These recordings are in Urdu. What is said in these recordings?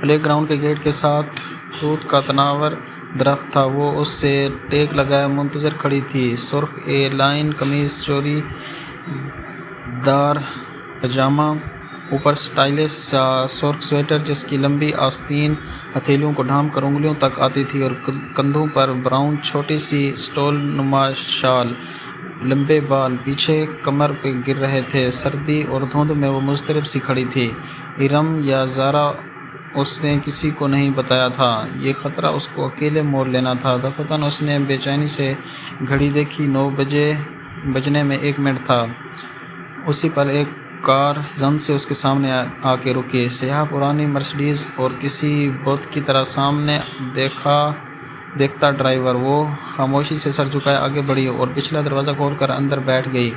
پلے گراؤنڈ کے گیٹ کے ساتھ توت کا تناور درخت تھا، وہ اس سے ٹیک لگائے منتظر کھڑی تھی۔ سرخ اے لائن قمیص، چوری دار پاجامہ، اوپر سٹائلش سرخ سویٹر جس کی لمبی آستین ہتھیلیوں کو ڈھانپ کر انگلیوں تک آتی تھی، اور کندھوں پر براؤن چھوٹی سی سٹول نما شال۔ لمبے بال پیچھے کمر پہ گر رہے تھے۔ سردی اور دھند میں وہ مضطرب سی کھڑی تھی۔ ارم یا زارا اس نے کسی کو نہیں بتایا تھا۔ یہ خطرہ اس کو اکیلے مول لینا تھا۔ دفعتاً اس نے بے چینی سے گھڑی دیکھی۔ 9 بجنے میں 1 منٹ تھا۔ اسی پر ایک کار زن سے اس کے سامنے آ کے رکی۔ سیاہ پرانی مرسڈیز، اور کسی بت کی طرح سامنے دیکھتا ڈرائیور۔ وہ خاموشی سے سر جھکائے آگے بڑھی اور پچھلا دروازہ کھول کر اندر بیٹھ گئی۔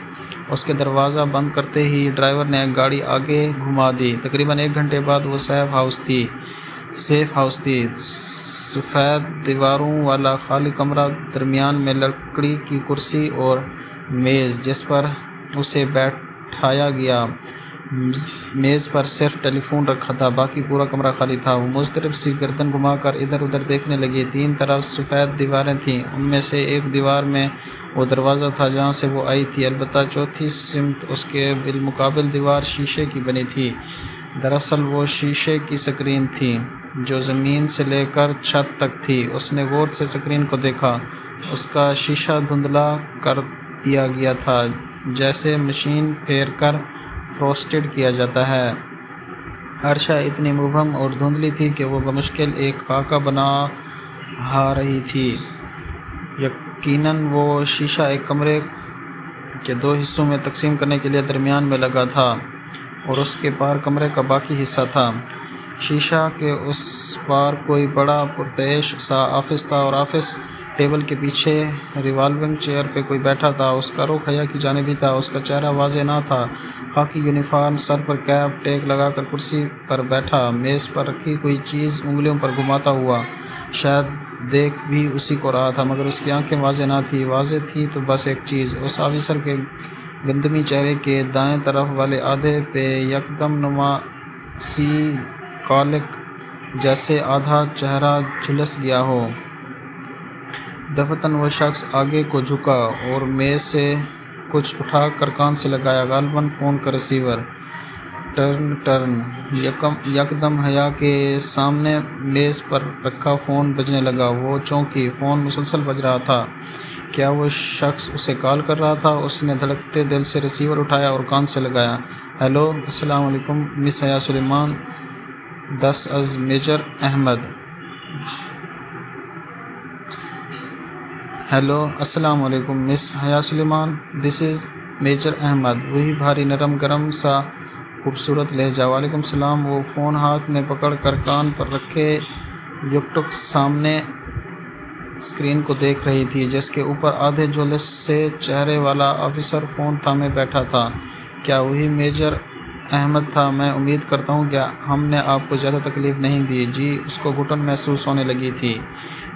اس کے دروازہ بند کرتے ہی ڈرائیور نے گاڑی آگے گھما دی۔ تقریباً 1 گھنٹے بعد وہ سیف ہاؤس تھی۔ سفید دیواروں والا خالی کمرہ، درمیان میں لکڑی کی کرسی اور میز جس پر اسے بٹھایا گیا۔ میز پر صرف ٹیلی فون رکھا تھا، باقی پورا کمرہ خالی تھا۔ وہ مضطرب سی گردن گھما کر ادھر ادھر دیکھنے لگی۔ 3 طرف سفید دیواریں تھیں، ان میں سے ایک دیوار میں وہ دروازہ تھا جہاں سے وہ آئی تھی، البتہ چوتھی سمت اس کے بالمقابل دیوار شیشے کی بنی تھی۔ دراصل وہ شیشے کی سکرین تھی جو زمین سے لے کر چھت تک تھی۔ اس نے غور سے سکرین کو دیکھا۔ اس کا شیشہ دھندلا کر دیا گیا تھا، جیسے مشین پھیر کر فروسٹڈ کیا جاتا ہے۔ ہر شے اتنی مبہم اور دھندلی تھی کہ وہ بمشکل ایک خاکہ بنا رہی تھی۔ یقیناً وہ شیشہ ایک کمرے کے 2 حصوں میں تقسیم کرنے کے لیے درمیان میں لگا تھا، اور اس کے پار کمرے کا باقی حصہ تھا۔ شیشہ کے اس پار کوئی بڑا پرتعیش سا آفس تھا، اور آفس ٹیبل کے پیچھے ریوالونگ چیئر پہ کوئی بیٹھا تھا۔ اس کا رخ حیا کی جانب ہی تھا۔ اس کا چہرہ واضح نہ تھا۔ خاکی یونیفارم، سر پر کیپ، ٹیک لگا کر کرسی پر بیٹھا، میز پر رکھی کوئی چیز انگلیوں پر گھماتا ہوا۔ شاید دیکھ بھی اسی کو رہا تھا، مگر اس کی آنکھیں واضح نہ تھیں۔ واضح تھی تو بس ایک چیز، اس آفیسر کے گندمی چہرے کے دائیں طرف والے آدھے پہ یکدم نما سی کالک جیسے آدھا چہرہ جھلس گیا ہو۔ دفعتاً وہ شخص آگے کو جھکا اور میز سے کچھ اٹھا کر کان سے لگایا، غالباً فون کا ریسیور۔ ٹرن یکدم حیا کے سامنے میز پر رکھا فون بجنے لگا۔ وہ چونکی، فون مسلسل بج رہا تھا۔ کیا وہ شخص اسے کال کر رہا تھا؟ اس نے دھڑکتے دل سے ریسیور اٹھایا اور کان سے لگایا۔ ہیلو، السلام علیکم مس حیا سلیمان، دس از میجر احمد۔ ہیلو، السلام علیکم مس حیا سلیمان، دس از میجر احمد۔ وہی بھاری نرم گرم سا خوبصورت لہجہ۔ وعلیکم السلام۔ وہ فون ہاتھ میں پکڑ کر کان پر رکھے یکٹک سامنے اسکرین کو دیکھ رہی تھی، جس کے اوپر آدھے جھلس سے چہرے والا آفیسر فون تھامے بیٹھا تھا۔ کیا وہی میجر احمد تھا؟ میں امید کرتا ہوں کہ ہم نے آپ کو زیادہ تکلیف نہیں دی۔ جی، اس کو گھٹن محسوس ہونے لگی تھی۔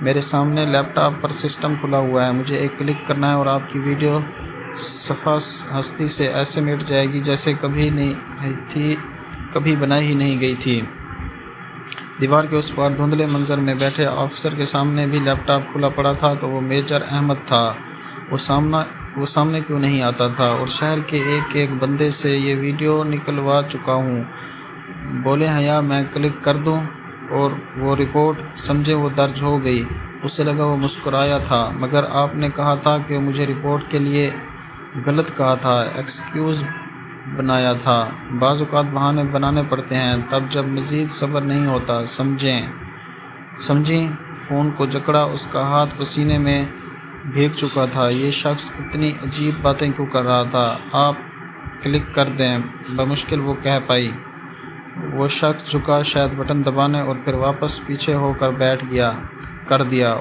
میرے سامنے لیپ ٹاپ پر سسٹم کھلا ہوا ہے، مجھے ایک کلک کرنا ہے اور آپ کی ویڈیو صفحہ ہستی سے ایسے مٹ جائے گی جیسے کبھی بنائی ہی نہیں گئی تھی۔ دیوار کے اس پار دھندلے منظر میں بیٹھے آفیسر کے سامنے بھی لیپ ٹاپ کھلا پڑا تھا، تو وہ میجر احمد تھا۔ وہ سامنے کیوں نہیں آتا تھا؟ اور شہر کے ایک ایک بندے سے یہ ویڈیو نکلوا چکا ہوں۔ بولے حیا، میں کلک کر دوں اور وہ رپورٹ؟ سمجھے وہ درج ہو گئی۔ اسے لگا وہ مسکرایا تھا۔ مگر آپ نے کہا تھا کہ مجھے رپورٹ کے لیے غلط کہا تھا، ایکسکیوز بنایا تھا۔ بعض اوقات بہانے بنانے پڑتے ہیں، تب جب مزید صبر نہیں ہوتا۔ سمجھیں؟ فون کو جکڑا، اس کا ہاتھ پسینے میں بھیگ چکا تھا۔ یہ شخص اتنی عجیب باتیں کیوں کر رہا تھا؟ آپ کلک کر دیں، بمشکل وہ کہہ پائی۔ وہ شخص جھکا، شاید بٹن دبانے، اور پھر واپس پیچھے ہو کر بیٹھ گیا۔ کر دیا۔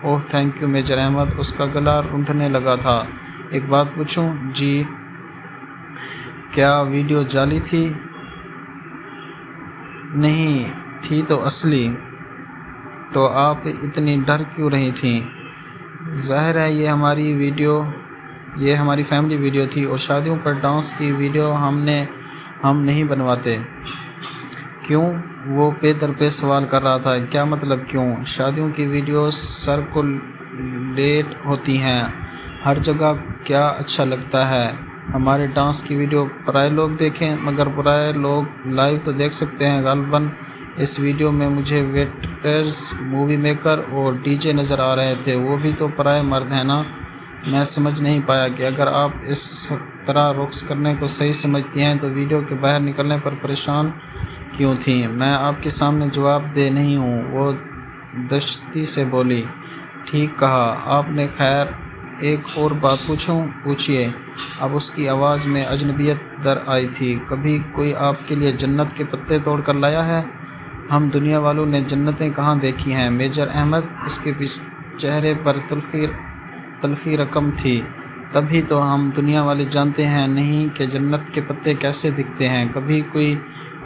اوہ تھینک یو میجر احمد۔ اس کا گلا روندھنے لگا تھا۔ ایک بات پوچھوں؟ جی۔ کیا ویڈیو جعلی تھی؟ نہیں تھی تو اصلی۔ تو آپ اتنی ڈر کیوں رہی تھیں؟ ظاہر ہے یہ ہماری فیملی ویڈیو تھی، اور شادیوں پر ڈانس کی ویڈیو ہم نہیں بنواتے۔ کیوں؟ وہ پے در پے سوال کر رہا تھا۔ کیا مطلب کیوں؟ شادیوں کی ویڈیوز سرکولیٹ ہوتی ہیں ہر جگہ، کیا اچھا لگتا ہے ہمارے ڈانس کی ویڈیو پرائے لوگ دیکھیں؟ مگر پرائے لوگ لائیو تو دیکھ سکتے ہیں۔ غالباً اس ویڈیو میں مجھے ویٹرز، مووی میکر اور ڈی جے نظر آ رہے تھے، وہ بھی تو پرائے مرد ہیں نا۔ میں سمجھ نہیں پایا کہ اگر آپ اس طرح رقص کرنے کو صحیح سمجھتی ہیں تو ویڈیو کے باہر نکلنے پر پریشان کیوں تھیں؟ میں آپ کے سامنے جواب دہ نہیں ہوں، وہ دستی سے بولی۔ ٹھیک کہا آپ نے، خیر ایک اور بات پوچھوں؟ پوچھیے۔ اب اس کی آواز میں اجنبیت در آئی تھی۔ کبھی کوئی آپ کے لیے جنت کے پتے توڑ کر لایا ہے؟ ہم دنیا والوں نے جنتیں کہاں دیکھی ہیں میجر احمد؟ اس کے چہرے پر تلخی رقم تھی۔ تبھی تو ہم دنیا والے جانتے ہیں نہیں کہ جنت کے پتے کیسے دکھتے ہیں۔ کبھی کوئی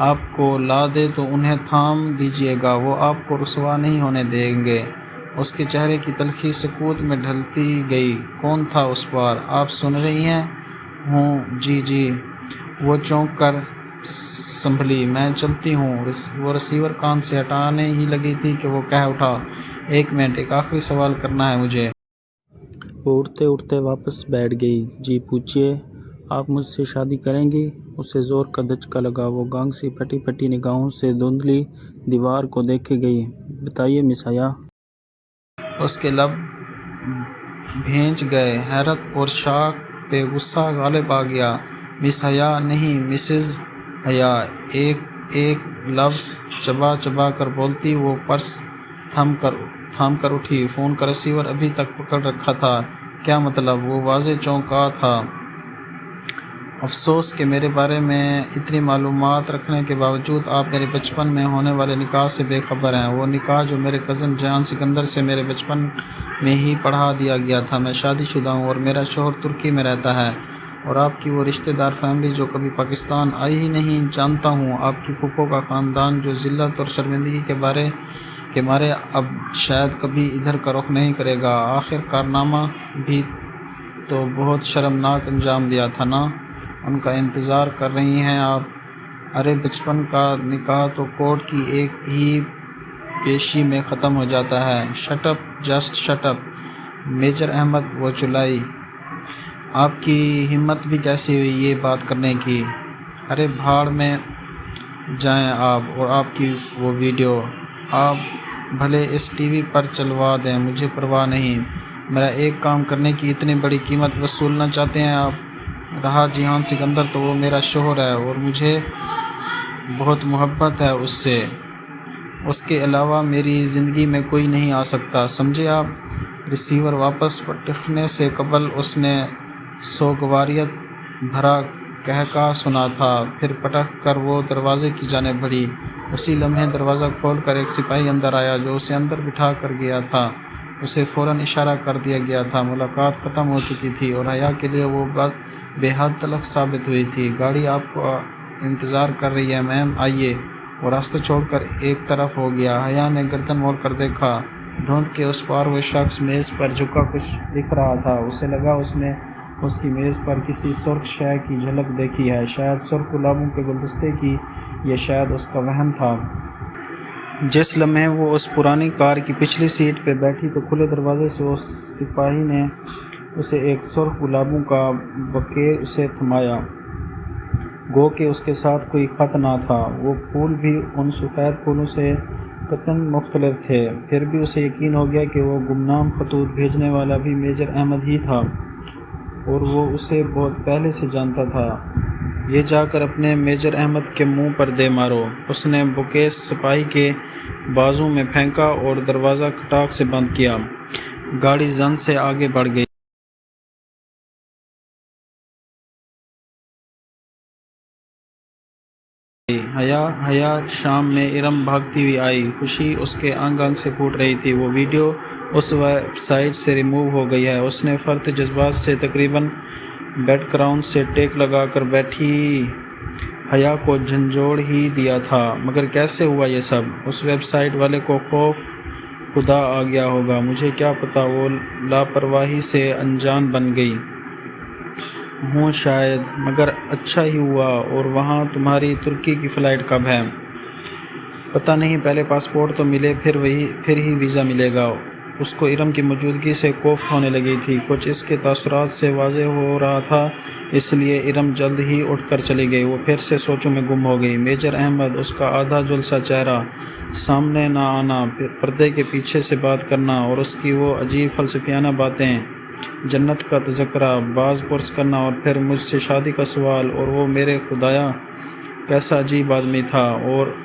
آپ کو لا دے تو انہیں تھام دیجیے گا، وہ آپ کو رسوا نہیں ہونے دیں گے۔ اس کے چہرے کی تلخی سکوت میں ڈھلتی گئی۔ کون تھا اس بار؟ آپ سن رہی ہیں؟ ہوں جی جی۔ وہ چونک کر سنبھلی۔ میں چلتی ہوں۔ وہ ریسیور کان سے ہٹانے ہی لگی تھی کہ وہ کہہ اٹھا، ایک منٹ، ایک آخری سوال کرنا ہے مجھے۔ وہ اٹھتے اٹھتے واپس بیٹھ گئی۔ جی پوچھیے، آپ مجھ سے شادی کریں گی؟ اسے زور کا دھچکا لگا۔ وہ گانگ سی پھٹی پھٹی نگاہوں سے دھندلی دیوار کو دیکھے گئی۔ بتائیے مس حیا۔ اس کے لب بھینچ گئے۔ حیرت اور شاک پہ غصہ غالب آ گیا۔ مس حیا نہیں، مسز حیا۔ ایک ایک لفظ چبا چبا کر بولتی۔ وہ پرس تھام کر اٹھی۔ فون کا ریسیور ابھی تک پکڑ رکھا تھا۔ کیا مطلب؟ وہ واضح چونکا تھا۔ افسوس کہ میرے بارے میں اتنی معلومات رکھنے کے باوجود آپ میرے بچپن میں ہونے والے نکاح سے بے خبر ہیں۔ وہ نکاح جو میرے کزن جان سکندر سے میرے بچپن میں ہی پڑھا دیا گیا تھا۔ میں شادی شدہ ہوں اور میرا شوہر ترکی میں رہتا ہے، اور آپ کی وہ رشتہ دار فیملی جو کبھی پاکستان آئی ہی نہیں۔ جانتا ہوں آپ کی پھوپھو کا خاندان جو ذلت اور شرمندگی کے مارے اب شاید کبھی ادھر کا رخ نہیں کرے گا۔ آخر کارنامہ بھی تو بہت شرمناک انجام دیا تھا نا۔ ان کا انتظار کر رہی ہیں آپ۔ ارے بچپن کا نکاح تو کورٹ کی ایک ہی پیشی میں ختم ہو جاتا ہے۔ Shut up, just shut up major Ahmed, وہ چلائی۔ آپ کی ہمت بھی کیسی ہوئی یہ بات کرنے کی؟ ارے بھاڑ میں جائیں آپ اور آپ کی وہ ویڈیو۔ آپ بھلے اس ٹی وی پر چلوا دیں، مجھے پرواہ نہیں۔ میرا ایک کام کرنے کی اتنی بڑی قیمت وصولنا چاہتے ہیں آپ؟ رہا جہان سکندر تو وہ میرا شوہر ہے اور مجھے بہت محبت ہے اس سے۔ اس کے علاوہ میری زندگی میں کوئی نہیں آ سکتا، سمجھے آپ؟ ریسیور واپس پٹکنے سے قبل اس نے سوگواریت بھرا کہکا سنا تھا، پھر پٹک کر وہ دروازے کی جانب بڑھی۔ اسی لمحے دروازہ کھول کر ایک سپاہی اندر آیا جو اسے اندر بٹھا کر گیا تھا۔ اسے فوراً اشارہ کر دیا گیا تھا۔ ملاقات ختم ہو چکی تھی اور حیا کے لیے وہ بات بے حد تلخ ثابت ہوئی تھی۔ گاڑی آپ کو انتظار کر رہی ہے میم، آئیے۔ وہ راستہ چھوڑ کر ایک طرف ہو گیا۔ حیا نے گردن موڑ کر دیکھا۔ دھند کے اس پار وہ شخص میز پر جھکا کچھ لکھ رہا تھا۔ اسے لگا اس نے اس کی میز پر کسی سرخ شے کی جھلک دیکھی ہے، شاید سرخ گلابوں کے گلدستے کی، یا شاید اس کا وہم تھا۔ جس لمحے وہ اس پرانی کار کی پچھلی سیٹ پہ بیٹھی تو کھلے دروازے سے اس سپاہی نے اسے ایک سرخ گلابوں کا بکے اسے تھمایا، گو کہ اس کے ساتھ کوئی خط نہ تھا۔ وہ پھول بھی ان سفید پھولوں سے قطعاً مختلف تھے۔ پھر بھی اسے یقین ہو گیا کہ وہ گمنام خطوط بھیجنے والا بھی میجر احمد ہی تھا، اور وہ اسے بہت پہلے سے جانتا تھا۔ یہ جا کر اپنے میجر احمد کے منہ پر دے مارو۔ اس نے بوکے سپاہی کے بازو میں پھینکا اور دروازہ کھٹاک سے بند کیا۔ گاڑی زن سے آگے بڑھ گئی۔ حیا شام میں ارم بھاگتی ہوئی آئی۔ خوشی اس کے انگ انگ سے پھوٹ رہی تھی۔ وہ ویڈیو اس ویب سائٹ سے ریموو ہو گئی ہے۔ اس نے فرط جذبات سے تقریباً بیک گراؤنڈ سے ٹیک لگا کر بیٹھی حیا کو جھنجھوڑ ہی دیا تھا۔ مگر کیسے ہوا یہ سب؟ اس ویب سائٹ والے کو خوف خدا آ گیا ہوگا، مجھے کیا پتا، وہ لاپرواہی سے انجان بن گئی ہوں شاید، مگر اچھا ہی ہوا۔ اور وہاں تمہاری ترکی کی فلائٹ کب ہے؟ پتہ نہیں پہلے پاسپورٹ تو ملے پھر ہی ویزا ملے گا۔ اس کو ارم کی موجودگی سے کوفت ہونے لگی تھی، کچھ اس کے تاثرات سے واضح ہو رہا تھا، اس لیے ارم جلد ہی اٹھ کر چلی گئی۔ وہ پھر سے سوچوں میں گم ہو گئی۔ میجر احمد، اس کا آدھا جھلسا چہرہ، سامنے نہ آنا، پردے کے پیچھے سے بات کرنا، اور اس کی وہ عجیب فلسفیانہ باتیں، جنت کا تذکرہ، باز پرس کرنا، اور پھر مجھ سے شادی کا سوال، اور وہ میرے خدایا کیسا عجیب آدمی تھا۔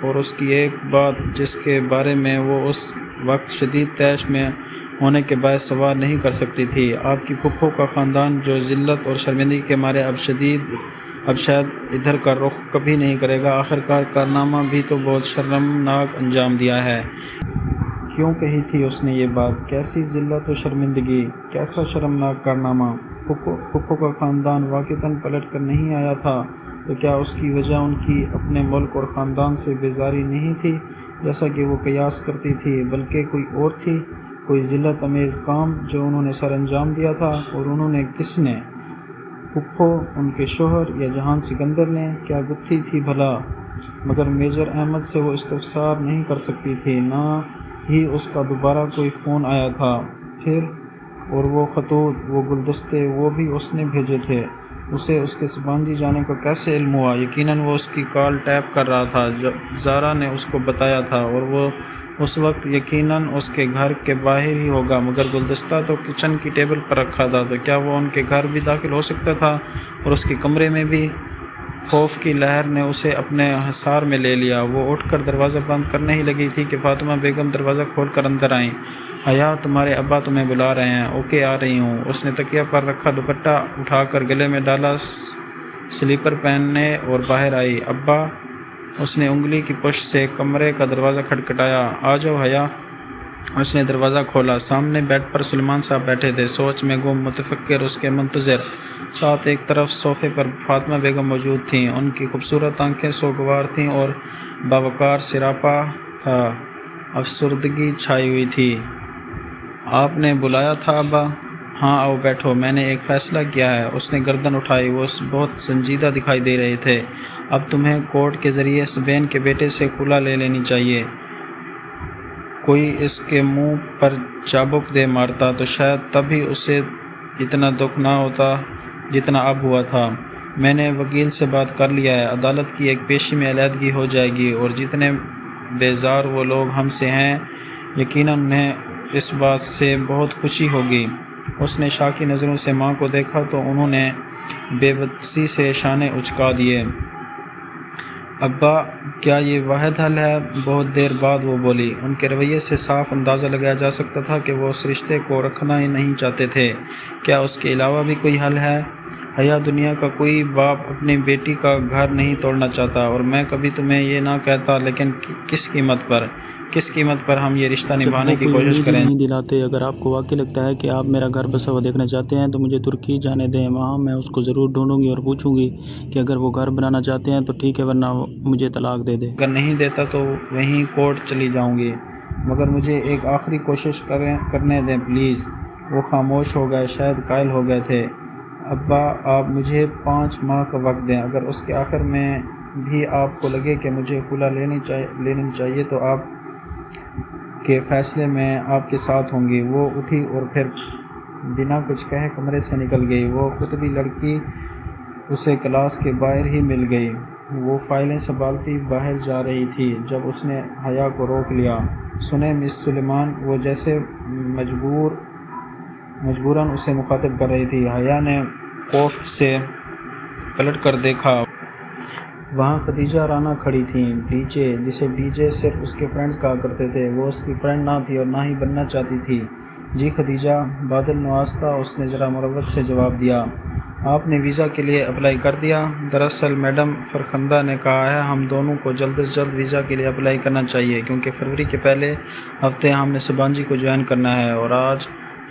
اور اس کی ایک بات جس کے بارے میں وہ اس وقت شدید طیش میں ہونے کے باعث سوال نہیں کر سکتی تھی، آپ کی پھپھو کا خاندان جو ذلت اور شرمندگی کے مارے اب شاید ادھر کا رخ کبھی نہیں کرے گا۔ آخرکار کارنامہ بھی تو بہت شرمناک انجام دیا ہے۔ کیوں کہی تھی اس نے یہ بات؟ کیسی ذلت و شرمندگی؟ کیسا شرمناک کارنامہ؟ پھپھو کا خاندان واقعتاً پلٹ کر نہیں آیا تھا تو کیا اس کی وجہ ان کی اپنے ملک اور خاندان سے بیزاری نہیں تھی جیسا کہ وہ قیاس کرتی تھی، بلکہ کوئی اور تھی، کوئی ذلت امیز کام جو انہوں نے سر انجام دیا تھا؟ اور انہوں نے کس نے؟ پھپھو، ان کے شوہر، یا جہان سکندر نے؟ کیا گتھی تھی بھلا؟ مگر میجر احمد سے وہ استفسار نہیں کر سکتی تھی، نہ ہی اس کا دوبارہ کوئی فون آیا تھا پھر، اور وہ خطوط، وہ گلدستے، وہ بھی اس نے بھیجے تھے۔ اسے اس کے سبانجی جانے کا کیسے علم ہوا؟ یقیناً وہ اس کی کال ٹیپ کر رہا تھا، زارا نے اس کو بتایا تھا، اور وہ اس وقت یقیناً اس کے گھر کے باہر ہی ہوگا، مگر گلدستہ تو کچن کی ٹیبل پر رکھا تھا، تو کیا وہ ان کے گھر بھی داخل ہو سکتا تھا اور اس کے کمرے میں بھی؟ خوف کی لہر نے اسے اپنے حصار میں لے لیا۔ وہ اٹھ کر دروازہ بند کرنے ہی لگی تھی کہ فاطمہ بیگم دروازہ کھول کر اندر آئیں۔ حیا، تمہارے ابا تمہیں بلا رہے ہیں۔ اوکے، آ رہی ہوں۔ اس نے تکیہ پر رکھا دوپٹہ اٹھا کر گلے میں ڈالا، سلیپر پہنے اور باہر آئی۔ ابا، اس نے انگلی کی پشت سے کمرے کا دروازہ کھٹکھٹایا۔ آ جاؤ حیا۔ اس نے دروازہ کھولا۔ سامنے بیڈ پر سلیمان صاحب بیٹھے تھے، سوچ میں گم، متفکر، اس کے منتظر۔ ساتھ ایک طرف صوفے پر فاطمہ بیگم موجود تھیں، ان کی خوبصورت آنکھیں سوگوار تھیں اور باوقار سراپا تھا، افسردگی چھائی ہوئی تھی۔ آپ نے بلایا تھا ابا؟ ہاں، آؤ بیٹھو، میں نے ایک فیصلہ کیا ہے۔ اس نے گردن اٹھائی، وہ بہت سنجیدہ دکھائی دے رہے تھے۔ اب تمہیں کورٹ کے ذریعے سبین کے بیٹے سے خلا لے لینی چاہیے۔ کوئی اس کے منہ پر چابک دے مارتا تو شاید تب ہی اسے اتنا دکھ نہ ہوتا جتنا اب ہوا تھا۔ میں نے وکیل سے بات کر لیا ہے، عدالت کی ایک پیشی میں علیحدگی ہو جائے گی، اور جتنے بیزار وہ لوگ ہم سے ہیں، یقیناً انہیں اس بات سے بہت خوشی ہوگی۔ اس نے شاکی نظروں سے ماں کو دیکھا تو انہوں نے بے بسی سے شانے اچکا دیے۔ ابا، کیا یہ واحد حل ہے؟ بہت دیر بعد وہ بولی۔ ان کے رویے سے صاف اندازہ لگایا جا سکتا تھا کہ وہ اس رشتے کو رکھنا ہی نہیں چاہتے تھے۔ کیا اس کے علاوہ بھی کوئی حل ہے؟ حیا، دنیا کا کوئی باپ اپنی بیٹی کا گھر نہیں توڑنا چاہتا، اور میں کبھی تمہیں یہ نہ کہتا، لیکن کس قیمت پر ہم یہ رشتہ نبھانے کی کوشش کریں؟ نہیں دلاتے۔ اگر آپ کو واقعی لگتا ہے کہ آپ میرا گھر بسا ہوا دیکھنا چاہتے ہیں تو مجھے ترکی جانے دیں، وہاں میں اس کو ضرور ڈھونڈوں گی اور پوچھوں گی کہ اگر وہ گھر بنانا چاہتے ہیں تو ٹھیک ہے، ورنہ مجھے طلاق دے دے۔ اگر نہیں دیتا تو وہیں کورٹ چلی جاؤں گی، مگر مجھے ایک آخری کوشش کرنے دیں پلیز۔ وہ خاموش ہو گئے، شاید قائل ہو گئے تھے۔ ابا، آپ مجھے 5 ماہ کا وقت دیں، اگر اس کے آخر میں بھی آپ کو لگے کہ مجھے خلا لینی چاہیے تو آپ کے فیصلے میں آپ کے ساتھ ہوں گی۔ وہ اٹھی اور پھر بنا کچھ کہے کمرے سے نکل گئی۔ وہ خطبی لڑکی اسے کلاس کے باہر ہی مل گئی۔ وہ فائلیں سنبھالتی باہر جا رہی تھی جب اس نے حیا کو روک لیا۔ سنیں مس سلیمان، وہ جیسے مجبوراً اسے مخاطب کر رہی تھی۔ حیا نے کوفت سے پلٹ کر دیکھا۔ وہاں خدیجہ رانا کھڑی تھیں، ڈی جے، جسے ڈی جے صرف اس کے فرینڈز کہا کرتے تھے۔ وہ اس کی فرینڈ نہ تھی اور نہ ہی بننا چاہتی تھی۔ جی خدیجہ، بادل نوازتا اس نے ذرا مروت سے جواب دیا۔ آپ نے ویزا کے لیے اپلائی کر دیا؟ دراصل میڈم فرخندہ نے کہا ہے ہم دونوں کو جلد از جلد ویزا کے لیے اپلائی کرنا چاہیے، کیونکہ فروری کے پہلے ہفتے ہم نے سبانجی کو جوائن کرنا ہے، اور آج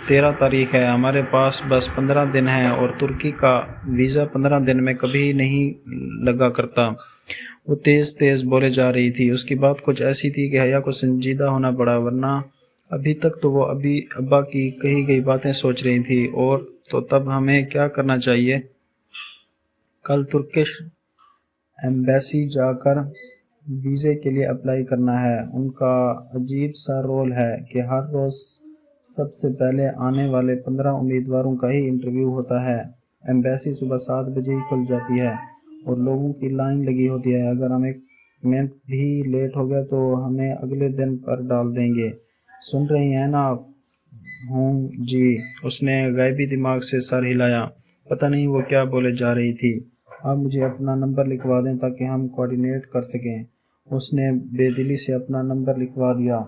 13 تاریخ ہے، ہمارے پاس بس 15 دن ہیں، اور ترکی کا ویزا 15 دن میں کبھی نہیں لگا کرتا۔ وہ تیز بولے جا رہی تھی۔ اس کی بات کچھ ایسی تھی کہ حیا کو سنجیدہ ہونا پڑا، ورنہ ابھی تک تو وہ ابا کی کہی گئی باتیں سوچ رہی تھی۔ اور تو تب ہمیں کیا کرنا چاہیے؟ کل ترکش ایمبیسی جا کر ویزے کے لیے اپلائی کرنا ہے۔ ان کا عجیب سا رول ہے کہ ہر روز سب سے پہلے آنے والے 15 امیدواروں کا ہی انٹرویو ہوتا ہے۔ ایمبیسی صبح 7 بجے ہی کھل جاتی ہے اور لوگوں کی لائن لگی ہوتی ہے۔ اگر ہم ایک منٹ بھی لیٹ ہو گئے تو ہمیں اگلے دن پر ڈال دیں گے۔ سن رہی ہیں نا آپ؟ ہوں جی، اس نے غائبی دماغ سے سر ہلایا۔ پتہ نہیں وہ کیا بولے جا رہی تھی۔ آپ مجھے اپنا نمبر لکھوا دیں تاکہ ہم کوآرڈینیٹ کر سکیں۔ اس نے بے دلی سے اپنا نمبر لکھوا دیا۔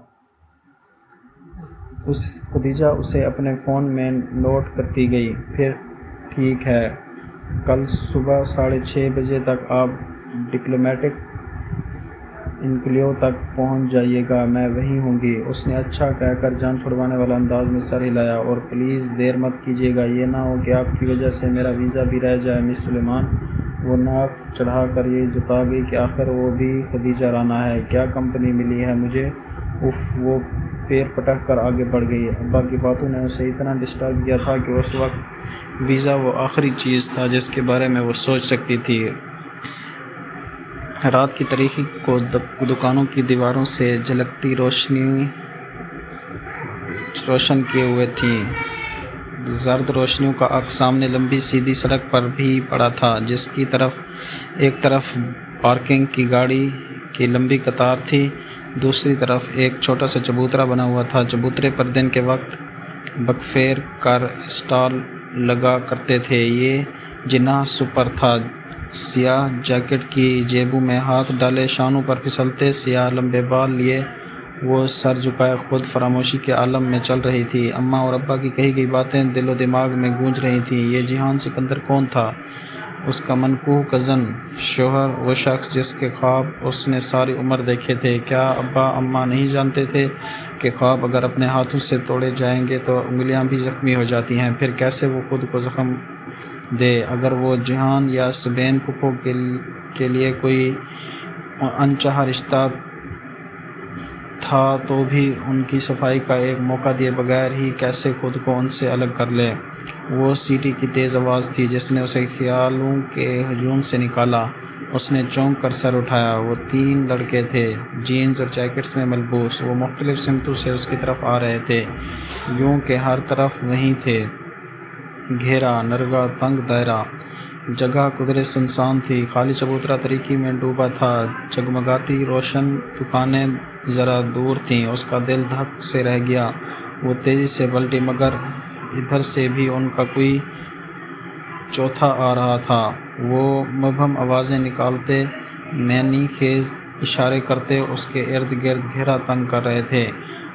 خدیجہ اسے اپنے فون میں نوٹ کرتی گئی۔ پھر ٹھیک ہے، کل صبح 6:30 بجے تک آپ ڈپلومیٹک انکلیو تک پہنچ جائیے گا، میں وہیں ہوں گی۔ اس نے اچھا کہہ کر جان چھڑوانے والا انداز میں سر ہلایا۔ اور پلیز دیر مت کیجیے گا، یہ نہ ہو کہ آپ کی وجہ سے میرا ویزا بھی رہ جائے مس سلیمان۔ وہ ناک چڑھا کر یہ جتا گئی کہ آخر وہ بھی خدیجہ رانا ہے۔ کیا کمپنی ملی ہے مجھے، اف۔ وہ پیر پٹک کر آگے بڑھ گئی۔ ابا کی باتوں نے اسے اتنا ڈسٹرب کیا تھا کہ اس وقت ویزا وہ آخری چیز تھا جس کے بارے میں وہ سوچ سکتی تھی۔ رات کی تاریکی کو دکانوں کی دیواروں سے جھلکتی روشنی روشن کیے ہوئے تھی۔ زرد روشنیوں کا عکس سامنے لمبی سیدھی سڑک پر بھی پڑا تھا، جس کی ایک طرف پارکنگ کی گاڑی کی لمبی قطار تھی، دوسری طرف ایک چھوٹا سا چبوترا بنا ہوا تھا۔ چبوترے پر دن کے وقت بکفیر کار اسٹال لگا کرتے تھے۔ یہ جناح سپر تھا، سیاہ جیکٹ کی جیبوں میں ہاتھ ڈالے، شانوں پر پھسلتے سیاہ لمبے بال لیے وہ سر جھکائے خود فراموشی کے عالم میں چل رہی تھی۔ اماں اور ابا کی کہی گئی باتیں دل و دماغ میں گونج رہی تھیں۔ یہ جیحان سکندر کون تھا؟ اس کا منکوہ کزن، شوہر، وہ شخص جس کے خواب اس نے ساری عمر دیکھے تھے۔ کیا ابا اماں نہیں جانتے تھے کہ خواب اگر اپنے ہاتھوں سے توڑے جائیں گے تو انگلیاں بھی زخمی ہو جاتی ہیں؟ پھر کیسے وہ خود کو زخم دے؟ اگر وہ جیحان یا سبین پھپھو کے لیے کوئی انچاہا رشتہ تھا تو بھی ان کی صفائی کا ایک موقع دیے بغیر ہی کیسے خود کو ان سے الگ کر لے؟ وہ سیٹی کی تیز آواز تھی جس نے اسے خیالوں کے ہجوم سے نکالا۔ اس نے چونک کر سر اٹھایا۔ وہ 3 لڑکے تھے، جینز اور جیکٹس میں ملبوس۔ وہ مختلف سمتوں سے اس کی طرف آ رہے تھے، یوں کہ ہر طرف وہی تھے، گھیرا، نرگا، تنگ دائرہ۔ جگہ قدرے سنسان تھی، خالی چبوترا تاریکی میں ڈوبا تھا، جگمگاتی روشن دکانیں ذرا دور تھیں۔ اس کا دل دھک سے رہ گیا۔ وہ تیزی سے پلٹی، مگر ادھر سے بھی ان کا کوئی چوتھا آ رہا تھا۔ وہ مبہم آوازیں نکالتے، معنی خیز اشارے کرتے اس کے ارد گرد گھیرا تنگ کر رہے تھے۔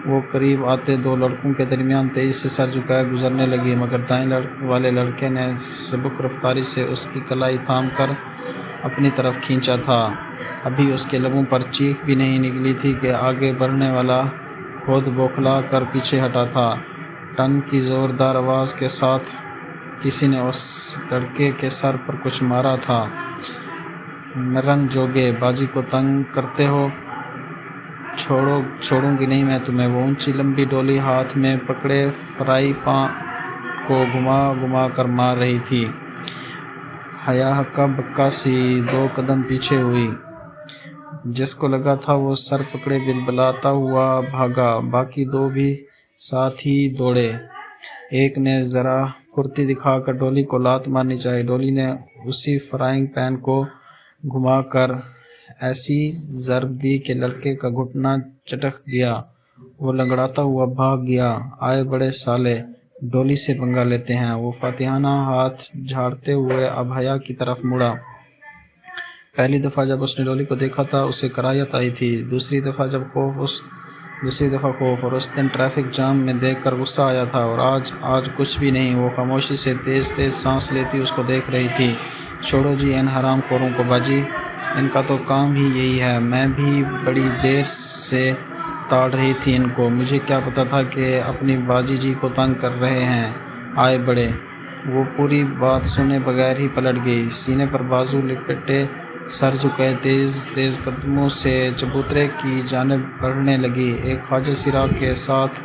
وہ قریب آتے 2 لڑکوں کے درمیان تیزی سے سر جھکائے گزرنے لگی، مگر دائیں والے لڑکے نے سبک رفتاری سے اس کی کلائی تھام کر اپنی طرف کھینچا تھا۔ ابھی اس کے لبوں پر چیخ بھی نہیں نکلی تھی کہ آگے بڑھنے والا خود بوکھلا کر پیچھے ہٹا تھا۔ ٹن کی زوردار آواز کے ساتھ کسی نے اس لڑکے کے سر پر کچھ مارا تھا۔ مرن جوگے، باجی کو تنگ کرتے ہو؟ چھوڑوں گی نہیں میں تمہیں۔ وہ اونچی لمبی ڈولی ہاتھ میں پکڑے فرائی پان کو گھما گھما کر مار رہی تھی۔ حیا ہکا بکا سی 2 قدم پیچھے ہوئی۔ جس کو لگا تھا وہ سر پکڑے بلبلاتا ہوا بھاگا، باقی 2 بھی ساتھ ہی دوڑے۔ ایک نے ذرا پھرتی دکھا کر ڈولی کو لات مارنی چاہی۔ ڈولی نے اسی فرائنگ پین کو گھما کر ایسی ضرب دی کہ لڑکے کا گھٹنا چٹک گیا۔ وہ لنگڑاتا ہوا بھاگ گیا۔ آئے بڑے سالے، ڈولی سے پنگا لیتے ہیں۔ وہ فاتحانہ ہاتھ جھاڑتے ہوئے اب حیا کی طرف مڑا۔ پہلی دفعہ جب اس نے ڈولی کو دیکھا تھا اسے کراہیت آئی تھی، دوسری دفعہ خوف، اور اس دن ٹریفک جام میں دیکھ کر غصہ آیا تھا، اور آج کچھ بھی نہیں۔ وہ خاموشی سے تیز تیز سانس لیتی اس کو دیکھ رہی تھی۔ چھوڑو جی ان حرام خوروں کو باجی، ان کا تو کام ہی یہی ہے۔ میں بھی بڑی دیر سے تاڑ رہی تھی ان کو، مجھے کیا پتا تھا کہ اپنی باجی جی کو تنگ کر رہے ہیں۔ آئے بڑے۔ وہ پوری بات سنے بغیر ہی پلٹ گئی، سینے پر بازو لپیٹے سر جھکائے تیز تیز قدموں سے چبوترے کی جانب بڑھنے لگی۔ ایک خواجہ سراغ کے ساتھ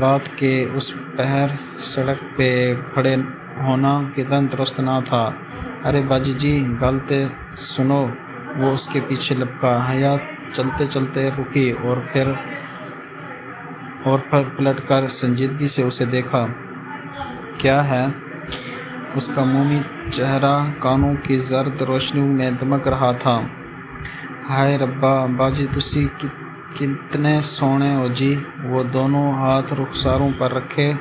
رات کے اس پہر سڑک پہ کھڑے ہونا کتنا درست نہ تھا۔ ارے باجی جی، گالتے سنو، وہ اس کے پیچھے لپکا۔ حیا چلتے چلتے رکی اور پھر پلٹ کر سنجیدگی سے اسے دیکھا۔ کیا ہے؟ اس کا مومی چہرہ کانوں کی زرد روشنی میں دمک رہا تھا۔ ہائے ربا، باجی تسی کتنے سونے ہو جی۔ وہ دونوں ہاتھ رخساروں پر رکھے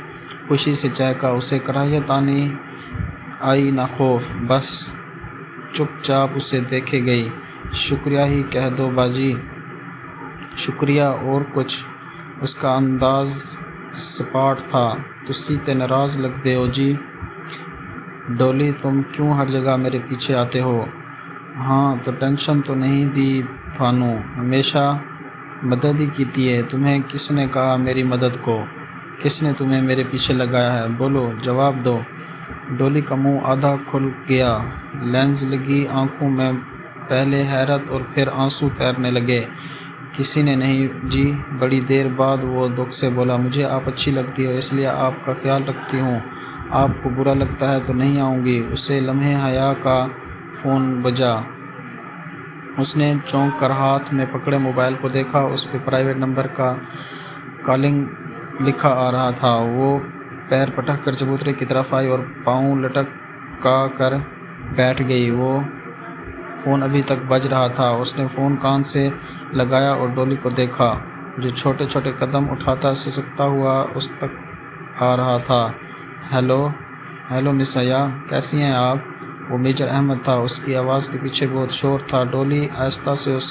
خوشی سے چہکا۔ اسے کراہیت آئی نہ خوف، بس چپ چاپ اسے دیکھے گئی۔ شکریہ ہی کہہ دو باجی۔ شکریہ اور کچھ؟ اس کا انداز سپاٹ تھا۔ تسی تے ناراض لگدے ہو جی۔ ڈولی تم کیوں ہر جگہ میرے پیچھے آتے ہو؟ ہاں تو ٹینشن تو نہیں دی تھانوں، ہمیشہ مدد ہی کیتی ہے۔ تمہیں کس نے کہا میری مدد کو؟ کس نے تمہیں میرے پیچھے لگایا ہے؟ بولو، جواب دو۔ ڈولی کا منہ آدھا کھل گیا، لینز لگی آنکھوں میں، پہلے حیرت اور پھر آنسو تیرنے لگے۔ کسی نے نہیں جی۔ بڑی دیر بعد وہ دکھ سے بولا، مجھے آپ اچھی لگتی ہو اس لیے آپ کا خیال رکھتی ہوں، آپ کو برا لگتا ہے تو نہیں آؤں گی۔ اسے لمحے حیا کا فون بجا۔ اس نے چونک کر ہاتھ میں پکڑے موبائل کو دیکھا، اس پہ پرائیویٹ نمبر کا کالنگ لکھا آ رہا تھا۔ وہ پیر پٹک کر چبوترے کی طرف آئی اور پاؤں لٹکا کر بیٹھ گئی۔ وہ فون ابھی تک بج رہا تھا۔ اس نے فون کان سے لگایا اور ڈولی کو دیکھا جو چھوٹے چھوٹے قدم اٹھاتا سسکتا ہوا اس تک آ رہا تھا۔ ہیلو مس حیا، کیسی ہیں آپ؟ وہ میجر احمد تھا۔ اس کی آواز کے پیچھے بہت شور تھا۔ ڈولی آہستہ سے اس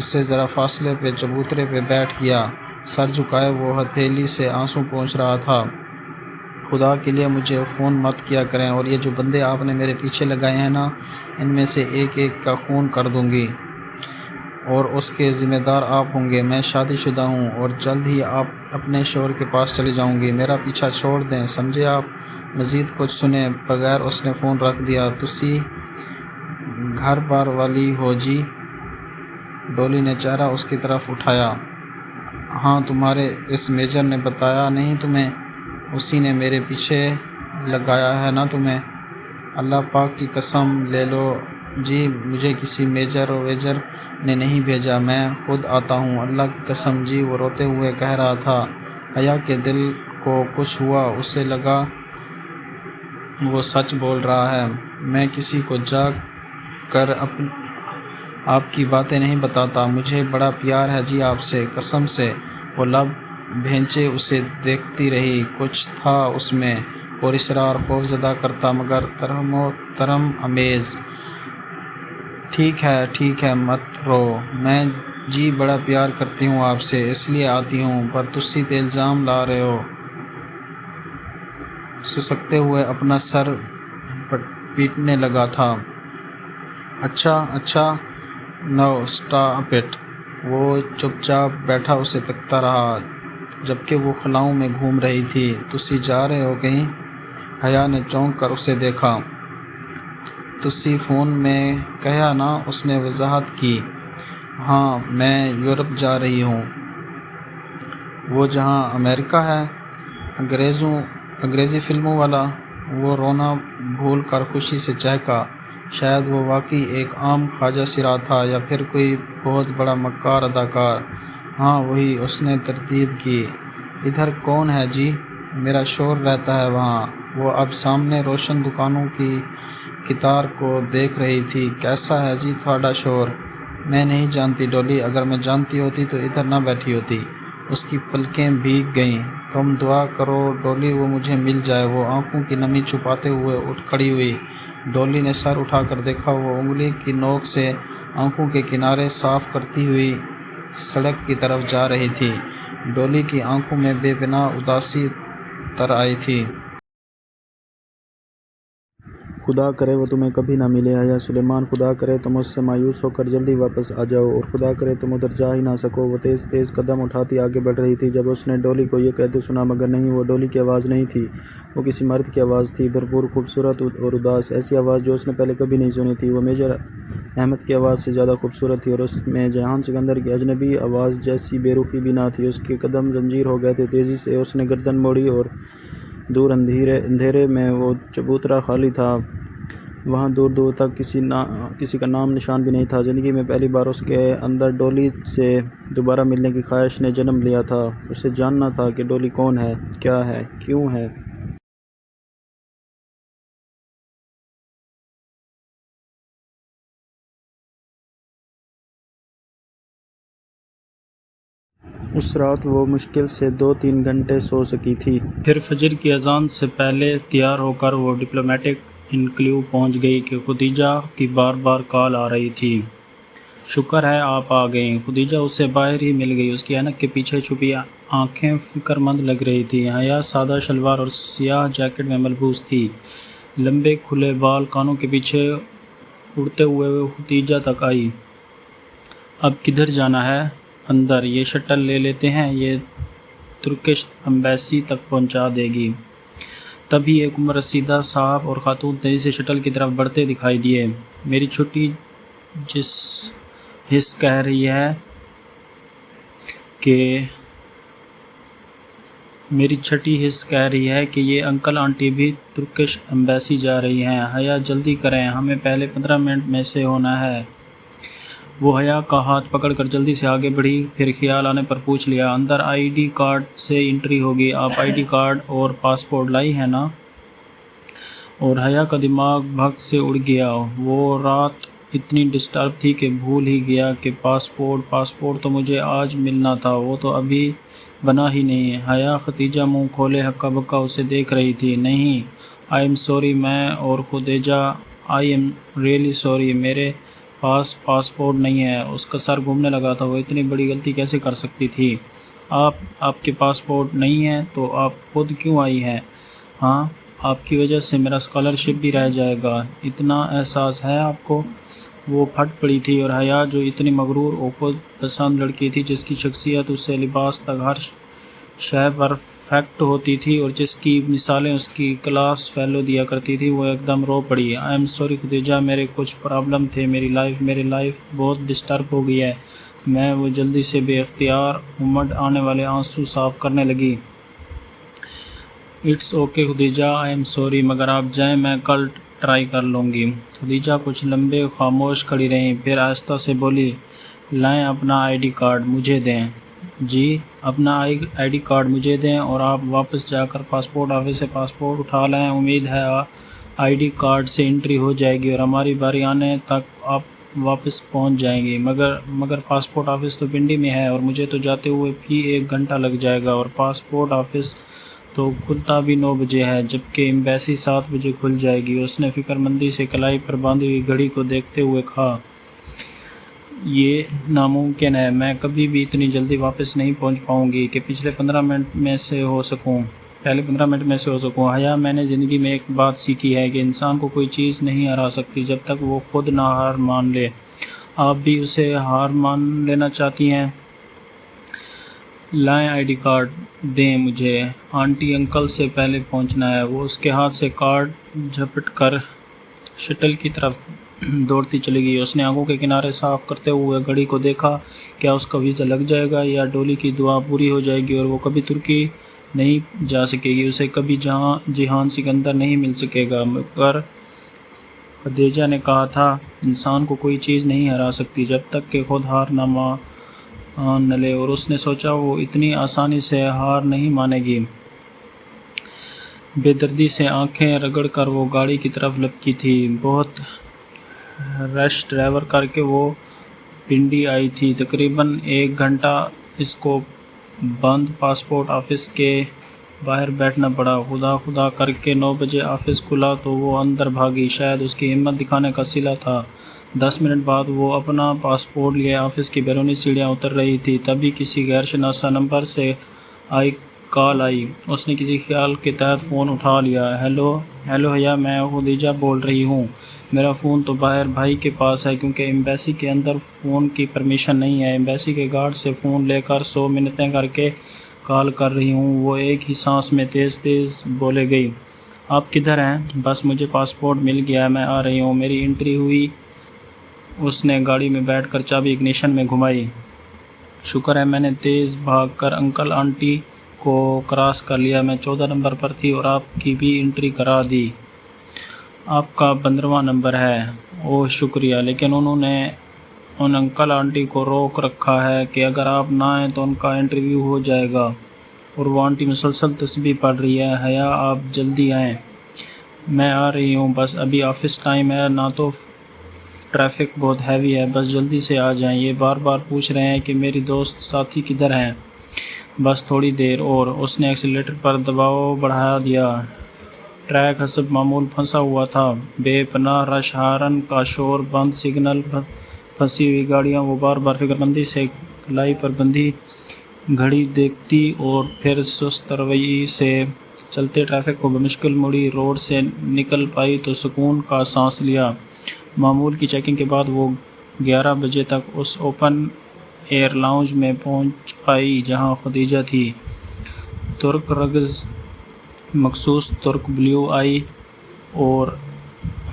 سے ذرا فاصلے پہ چبوترے پہ بیٹھ گیا، سر جھکائے وہ ہتھیلی سے آنسو پوچھ رہا تھا۔ خدا کے لیے مجھے فون مت کیا کریں، اور یہ جو بندے آپ نے میرے پیچھے لگائے ہیں نا، ان میں سے ایک ایک کا خون کر دوں گی اور اس کے ذمہ دار آپ ہوں گے۔ میں شادی شدہ ہوں اور جلد ہی آپ اپنے شوہر کے پاس چلی جاؤں گی۔ میرا پیچھا چھوڑ دیں، سمجھے آپ؟ مزید کچھ سنے بغیر اس نے فون رکھ دیا۔ تسی گھر بار والی ہو جی؟ ڈولی نے چہرہ اس کی طرف اٹھایا۔ ہاں، تمہارے اس میجر نے بتایا نہیں تمہیں؟ اسی نے میرے پیچھے لگایا ہے نا تمہیں؟ اللہ پاک کی قسم لے لو جی، مجھے کسی میجر ویجر نے نہیں بھیجا، میں خود آتا ہوں، اللہ کی قسم جی۔ وہ روتے ہوئے کہہ رہا تھا۔ حیا کے دل کو کچھ ہوا، اسے لگا وہ سچ بول رہا ہے۔ میں کسی کو جا کر آپ کی باتیں نہیں بتاتا، مجھے بڑا پیار ہے جی آپ سے، قسم سے۔ وہ لب بھینچے اسے دیکھتی رہی۔ کچھ تھا اس میں، پراسرار، خوف زدہ کرتا مگر ترم امیز۔ ٹھیک ہے مت رو، میں جی بڑا پیار کرتی ہوں آپ سے، اس لیے آتی ہوں، پر تسی تے الزام لا رہے ہو۔ سسکتے ہوئے اپنا سر پیٹنے لگا تھا۔ اچھا نو اسٹاپ اٹ۔ وہ چپ چاپ بیٹھا اسے تکتا رہا جبکہ وہ خلاؤں میں گھوم رہی تھی۔ تسی جا رہے ہو کہیں؟ حیا نے چونک کر اسے دیکھا۔ تسی فون میں کہا نا، اس نے وضاحت کی۔ ہاں، میں یورپ جا رہی ہوں، وہ جہاں امریکہ ہے، انگریزی فلموں والا۔ وہ رونا بھول کر خوشی سے چہکا۔ شاید وہ واقعی ایک عام خواجہ سرا تھا یا پھر کوئی بہت بڑا مکار اداکار۔ ہاں وہی، اس نے تردید کی۔ ادھر کون ہے جی؟ میرا شوہر رہتا ہے وہاں۔ وہ اب سامنے روشن دکانوں کی قطار کو دیکھ رہی تھی۔ کیسا ہے جی تھوڑا شوہر؟ میں نہیں جانتی ڈولی، اگر میں جانتی ہوتی تو ادھر نہ بیٹھی ہوتی۔ اس کی پلکیں بھیگ گئیں۔ تم دعا کرو ڈولی وہ مجھے مل جائے۔ وہ آنکھوں کی نمی چھپاتے ہوئے اٹھ کھڑی ہوئی۔ ڈولی نے سر اٹھا کر دیکھا، وہ انگلی کی نوک سے آنکھوں کے کنارے صاف کرتی ہوئی سڑک کی طرف جا رہی تھی۔ ڈولی کی آنکھوں میں بے پناہ اداسی تر آئی تھی۔ خدا کرے وہ تمہیں کبھی نہ ملے حیا سلیمان، خدا کرے تم اس سے مایوس ہو کر جلدی واپس آ جاؤ، اور خدا کرے تم ادھر جا ہی نہ سکو۔ وہ تیز تیز قدم اٹھاتی آگے بڑھ رہی تھی جب اس نے ڈولی کو یہ کہتے سنا، مگر نہیں، وہ ڈولی کی آواز نہیں تھی، وہ کسی مرد کی آواز تھی، بھرپور، خوبصورت اور اداس، ایسی آواز جو اس نے پہلے کبھی نہیں سنی تھی۔ وہ میجر احمد کی آواز سے زیادہ خوبصورت تھی، اور اس میں جہان سکندر کی اجنبی آواز جیسی بے رخی بھی نہ تھی۔ اس کے قدم زنجیر ہو گئے تھے۔ تیزی سے اس نے گردن موڑی اور دور اندھیرے میں وہ چبوترا خالی تھا وہاں دور دور تک کسی کا نام نشان بھی نہیں تھا۔ زندگی میں پہلی بار اس کے اندر ڈولی سے دوبارہ ملنے کی خواہش نے جنم لیا تھا۔ اسے جاننا تھا کہ ڈولی کون ہے، کیا ہے، کیوں ہے۔ اس رات وہ مشکل سے 2-3 گھنٹے سو سکی تھی۔ پھر فجر کی اذان سے پہلے تیار ہو کر وہ ڈپلومیٹک انکلیو پہنچ گئی کہ خدیجہ کی بار بار کال آ رہی تھی۔ شکر ہے آپ آ گئیں۔ خدیجہ اسے باہر ہی مل گئی۔ اس کی اینک کے پیچھے چھپی آنکھیں فکر مند لگ رہی تھیں۔ حیا سادہ شلوار اور سیاہ جیکٹ میں ملبوس تھی۔ لمبے کھلے بال کانوں کے پیچھے اڑتے ہوئے وہ خدیجہ تک آئی۔ اب کدھر جانا ہے؟ اندر، یہ شٹل لے لیتے ہیں، یہ ترکش ایمبیسی تک پہنچا دے گی۔ تبھی ایک عمر رسیدہ صاحب اور خاتون تیزی سے شٹل کی طرف بڑھتے دکھائی دیے۔ میری چھٹی حس کہہ رہی ہے کہ یہ انکل آنٹی بھی ترکش ایمبیسی جا رہی ہیں۔ حیا جلدی کریں، ہمیں پہلے 15 منٹ میں سے ہونا ہے۔ وہ حیا کا ہاتھ پکڑ کر جلدی سے آگے بڑھی، پھر خیال آنے پر پوچھ لیا، اندر آئی ڈی کارڈ سے انٹری ہوگی، آپ آئی ڈی کارڈ اور پاسپورٹ لائی ہیں نا؟ اور حیا کا دماغ بھگ سے اڑ گیا۔ وہ رات اتنی ڈسٹرب تھی کہ بھول ہی گیا کہ پاسپورٹ تو مجھے آج ملنا تھا، وہ تو ابھی بنا ہی نہیں۔ حیا خدیجہ منہ کھولے ہکا بکا اسے دیکھ رہی تھی۔ نہیں، آئی ایم سوری، میں اور Khadija I am really sorry, میرے پاس پاسپورٹ نہیں ہے۔ اس کا سر گھومنے لگا تھا، وہ اتنی بڑی غلطی کیسے کر سکتی تھی؟ آپ کے پاسپورٹ نہیں ہے تو آپ خود کیوں آئی ہیں؟ ہاں، آپ کی وجہ سے میرا اسکالرشپ بھی رہ جائے گا، اتنا احساس ہے آپ کو؟ وہ پھٹ پڑی تھی، اور حیا جو اتنی مغرور اور خود پسند لڑکی تھی، جس کی شخصیت اس سے لباس تک ہر شے پرفیکٹ ہوتی تھی اور جس کی مثالیں اس کی کلاس فیلو دیا کرتی تھی، وہ ایک دم رو پڑی۔ آئی ایم سوری خدیجہ، میرے کچھ پرابلم تھے، میری لائف بہت ڈسٹرب ہو گئی ہے۔ وہ جلدی سے بے اختیار امڈ آنے والے آنسو صاف کرنے لگی۔ It's okay Khadija, I am sorry, مگر آپ جائیں، میں کل ٹرائی کر لوں گی۔ خدیجہ کچھ لمحے خاموش کھڑی رہیں، پھر آہستہ سے بولی، لائیں اپنا آئی ڈی کارڈ مجھے دیں۔ جی، اپنا آئی ڈی کارڈ مجھے دیں اور آپ واپس جا کر پاسپورٹ آفس سے پاسپورٹ اٹھا لیں۔ امید ہے آئی ڈی کارڈ سے انٹری ہو جائے گی اور ہماری باری آنے تک آپ واپس پہنچ جائیں گی۔ مگر پاسپورٹ آفس تو پنڈی میں ہے اور مجھے تو جاتے ہوئے بھی 1 گھنٹہ لگ جائے گا، اور پاسپورٹ آفس تو کھلتا بھی 9 بجے ہے، جبکہ ایمبیسی 7 بجے کھل جائے گی۔ اس نے فکر مندی سے کلائی پر باندھی ہوئی گھڑی کو دیکھتے ہوئے کہا، یہ ناممکن ہے، میں کبھی بھی اتنی جلدی واپس نہیں پہنچ پاؤں گی کہ پہلے 15 منٹ میں سے ہو سکوں۔ حیا، میں نے زندگی میں ایک بات سیکھی ہے کہ انسان کو کوئی چیز نہیں ہرا سکتی جب تک وہ خود نہ ہار مان لے۔ آپ بھی اسے ہار مان لینا چاہتی ہیں؟ لائیں آئی ڈی کارڈ دیں مجھے، آنٹی انکل سے پہلے پہنچنا ہے۔ وہ اس کے ہاتھ سے کارڈ جھپٹ کر شٹل کی طرف دوڑتی چلی گئی۔ اس نے آنکھوں کے کنارے صاف کرتے ہوئے گھڑی کو دیکھا، کیا اس کا ویزا لگ جائے گا یا ڈولی کی دعا پوری ہو جائے گی اور وہ کبھی ترکی نہیں جا سکے گی، اسے کبھی جہان سکندر نہیں مل سکے گا۔ مگر خدیجہ نے کہا تھا، انسان کو کوئی چیز نہیں ہرا سکتی جب تک کہ خود ہار نہ مان لے، اور اس نے سوچا وہ اتنی آسانی سے ہار نہیں مانے گی۔ بے دردی سے آنکھیں رگڑ کر وہ گاڑی کی طرف لپکی تھی۔ بہت رش ڈرائیو کر کے وہ پنڈی آئی تھی۔ تقریباً 1 گھنٹہ اس کو بند پاسپورٹ آفس کے باہر بیٹھنا پڑا۔ خدا کر کے 9 بجے آفس کھلا تو وہ اندر بھاگی، شاید اس کی ہمت دکھانے کا صلہ تھا۔ 10 منٹ بعد وہ اپنا پاسپورٹ لیے آفس کی بیرونی سیڑھیاں اتر رہی تھی، تبھی کسی غیر شناسہ نمبر سے کال آئی۔ اس نے کسی خیال کے تحت فون اٹھا لیا۔ ہیلو حیا، میں خدیجہ بول رہی ہوں۔ میرا فون تو باہر بھائی کے پاس ہے، کیونکہ ایمبیسی کے اندر فون کی پرمیشن نہیں ہے۔ ایمبیسی کے گارڈ سے فون لے کر 100 منتیں کر کے کال کر رہی ہوں۔ وہ ایک ہی سانس میں تیز بولے گئی، آپ کدھر ہیں؟ بس مجھے پاسپورٹ مل گیا ہے، میں آ رہی ہوں، میری انٹری ہوئی۔ اس نے گاڑی میں بیٹھ کر چابی اگنیشن میں گھمائی۔ شکر ہے میں نے تیز بھاگ کر انکل آنٹی کو کراس کر لیا، میں 14 نمبر پر تھی اور آپ کی بھی انٹری کرا دی۔ آپ کا 15واں نمبر ہے۔ اوہ شکریہ، لیکن انہوں نے ان انکل آنٹی کو روک رکھا ہے کہ اگر آپ نہ آئیں تو ان کا انٹرویو ہو جائے گا، اور وہ آنٹی مسلسل تسبیح پڑھ رہی ہے۔ حیا آپ جلدی آئیں۔ میں آ رہی ہوں، بس ابھی آفس ٹائم ہے، نہ تو ٹریفک بہت ہیوی ہے، بس جلدی سے آ جائیں۔ یہ بار بار پوچھ رہے ہیں کہ میری دوست ساتھی کدھر ہیں۔ بس تھوڑی دیر اور۔ اس نے ایکسیلیٹر پر دباؤ بڑھا دیا۔ ٹریک حسب معمول پھنسا ہوا تھا، بے پناہ رش، ہارن کا شور، بند سگنل، پھنسی ہوئی گاڑیاں۔ وہ بار بار فکر مندی سے کلائی پر بندھی گھڑی دیکھتی اور پھر سست روی سے چلتے ٹریفک کو بمشکل مڑی روڈ سے نکل پائی تو سکون کا سانس لیا۔ معمول کی چیکنگ کے بعد وہ 11 بجے تک اس اوپن ایئر لاؤنج میں پہنچ پائی جہاں خدیجہ تھی۔ ترک رگز، مخصوص ترک بلیو آئی اور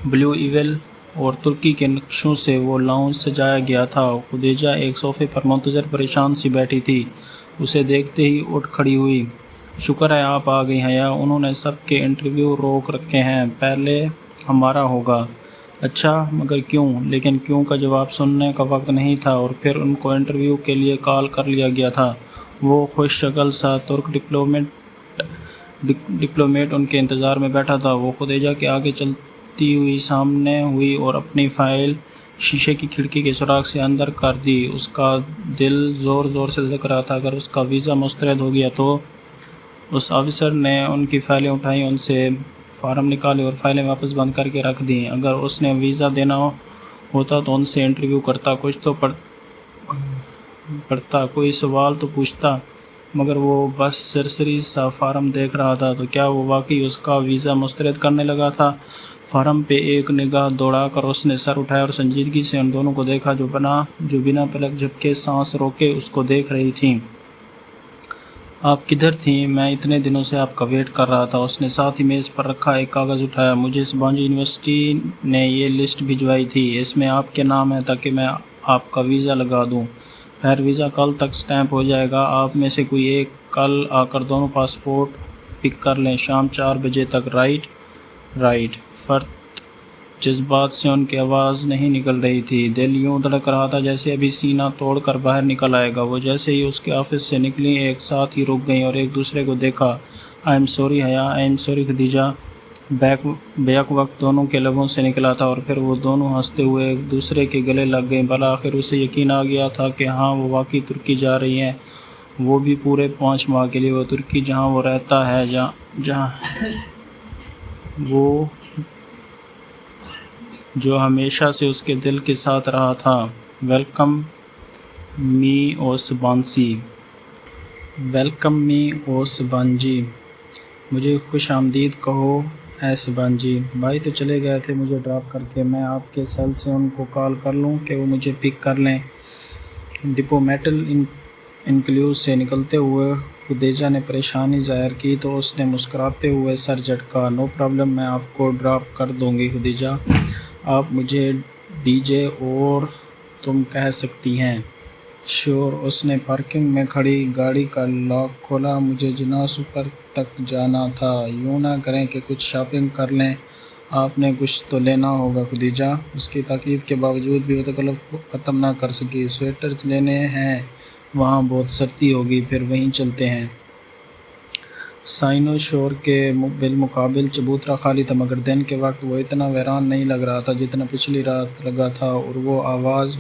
بلیو ایول اور ترکی کے نقشوں سے وہ لاؤنج سجایا گیا تھا۔ خدیجہ ایک صوفے پر منتظر پریشان سی بیٹھی تھی، اسے دیکھتے ہی اٹھ کھڑی ہوئی۔ شکر ہے آپ آ گئی حیا، انہوں نے سب کے انٹرویو روک رکھے ہیں، پہلے ہمارا ہوگا۔ اچھا، مگر کیوں؟ لیکن کیوں کا جواب سننے کا وقت نہیں تھا، اور پھر ان کو انٹرویو کے لیے کال کر لیا گیا تھا۔ وہ خوش شکل سا ترک ڈپلومیٹ ان کے انتظار میں بیٹھا تھا۔ وہ خدیجہ کے آگے چلتی ہوئی سامنے ہوئی اور اپنی فائل شیشے کی کھڑکی کے سوراخ سے اندر کر دی۔ اس کا دل زور زور سے دھڑک رہا تھا۔ اگر اس کا ویزا مسترد ہو گیا تو؟ اس آفیسر نے ان کی فائلیں اٹھائیں، ان سے فارم نکالے اور فائلیں واپس بند کر کے رکھ دیں۔ اگر اس نے ویزا دینا ہوتا تو ان سے انٹرویو کرتا، کچھ تو پڑھتا، کوئی سوال تو پوچھتا، مگر وہ بس سرسری سا فارم دیکھ رہا تھا۔ تو کیا وہ واقعی اس کا ویزا مسترد کرنے لگا تھا؟ فارم پہ ایک نگاہ دوڑا کر اس نے سر اٹھایا اور سنجیدگی سے ان دونوں کو دیکھا جو بنا پلک جھپکے سانس روکے اس کو دیکھ رہی تھیں۔ آپ کدھر تھیں؟ میں اتنے دنوں سے آپ کا ویٹ کر رہا تھا۔ اس نے ساتھ ہی میز پر رکھا ایک کاغذ اٹھایا۔ مجھے سبانجی یونیورسٹی نے یہ لسٹ بھجوائی تھی، اس میں آپ کے نام ہے تاکہ میں آپ کا ویزا لگا دوں۔ خیر، ویزا کل تک سٹیمپ ہو جائے گا۔ آپ میں سے کوئی ایک کل آ کر دونوں پاسپورٹ پک کر لیں، شام 4 بجے تک۔ رائٹ۔ فرت جذبات سے ان کی آواز نہیں نکل رہی تھی، دل یوں دھڑک رہا تھا جیسے ابھی سینہ توڑ کر باہر نکل آئے گا۔ وہ جیسے ہی اس کے آفس سے نکلیں ایک ساتھ ہی رک گئیں اور ایک دوسرے کو دیکھا۔ آئی ایم سوری حیا، آئی ایم سوری خدیجہ، بیک وقت دونوں کے لبوں سے نکلا تھا، اور پھر وہ دونوں ہنستے ہوئے ایک دوسرے کے گلے لگ گئے۔ بالآخر اسے یقین آ گیا تھا کہ ہاں، وہ واقعی ترکی جا رہی ہیں، وہ بھی پورے 5 ماہ کے لیے۔ وہ ترکی جہاں وہ رہتا ہے، جہاں وہ جو ہمیشہ سے اس کے دل کے ساتھ رہا تھا۔ ویلکم می او سبانسی۔ ویلکم می او سبانجی۔ مجھے خوش آمدید کہو اے سبانجی۔ بھائی تو چلے گئے تھے مجھے ڈراپ کر کے، میں آپ کے سیل سے ان کو کال کر لوں کہ وہ مجھے پک کر لیں۔ ڈپو میٹل انکلیو سے نکلتے ہوئے خدیجہ نے پریشانی ظاہر کی تو اس نے مسکراتے ہوئے سر جھٹکا۔ نو پرابلم، میں آپ کو ڈراپ کر دوں گی خدیجہ، آپ مجھے ڈی جے اور تم کہہ سکتی ہیں۔ شور۔ اس نے پارکنگ میں کھڑی گاڑی کا لاک کھولا۔ مجھے جناح سپر تک جانا تھا، یوں نہ کریں کہ کچھ شاپنگ کر لیں، آپ نے کچھ تو لینا ہوگا خدیجہ۔ اس کی تاکید کے باوجود بھی وہ تکلف ختم نہ کر سکی۔ سویٹرز لینے ہیں، وہاں بہت سردی ہوگی، پھر وہیں چلتے ہیں۔ سائنو شور کے بالمقابل چبوترا خالی تھا، مگر دن کے وقت وہ اتنا ویران نہیں لگ رہا تھا جتنا پچھلی رات لگا تھا۔ اور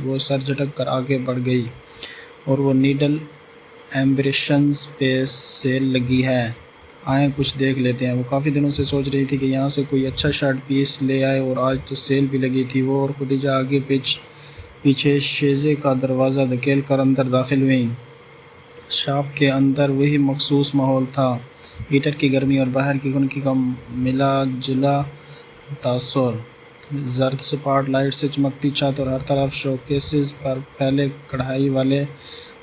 وہ سر جھٹک کر آگے بڑھ گئی۔ اور وہ نیڈل ایمبریشنز پہ سیل لگی ہے، آئیں کچھ دیکھ لیتے ہیں۔ وہ کافی دنوں سے سوچ رہی تھی کہ یہاں سے کوئی اچھا شرٹ پیس لے آئے، اور آج تو سیل بھی لگی تھی۔ وہ اور خدیجہ آگے پیچھے شیزے کا دروازہ دھکیل کر اندر داخل ہوئیں۔ شاپ کے اندر وہی مخصوص ماحول تھا، ہیٹر کی گرمی اور باہر کی خنکی کا ملا جلا تاثر۔ زرد سپاٹ لائٹ سے چمکتی چھت اور ہر طرف شوکیسز پر پھیلے کڑھائی والے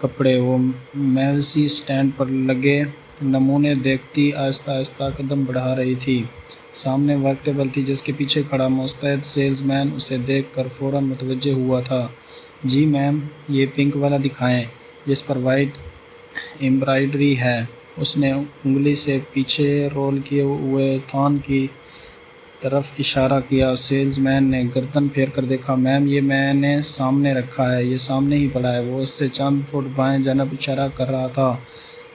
کپڑے۔ وہ مویشی سٹینڈ پر لگے نمونے دیکھتی آہستہ آہستہ قدم بڑھا رہی تھی۔ سامنے ورک ٹیبل تھی جس کے پیچھے کھڑا مستعد سیلز مین اسے دیکھ کر فوراً متوجہ ہوا تھا۔ جی میم، یہ پنک والا دکھائیں جس پر وائٹ ایمبرائڈری ہے۔ اس نے انگلی سے پیچھے رول کیے ہوئے تھان کی طرف اشارہ کیا۔ سیلز مین نے گردن پھیر کر دیکھا۔ میم، یہ میں نے سامنے رکھا ہے، یہ سامنے ہی پڑا ہے۔ وہ اس سے چند فٹ بائیں جانب اشارہ کر رہا تھا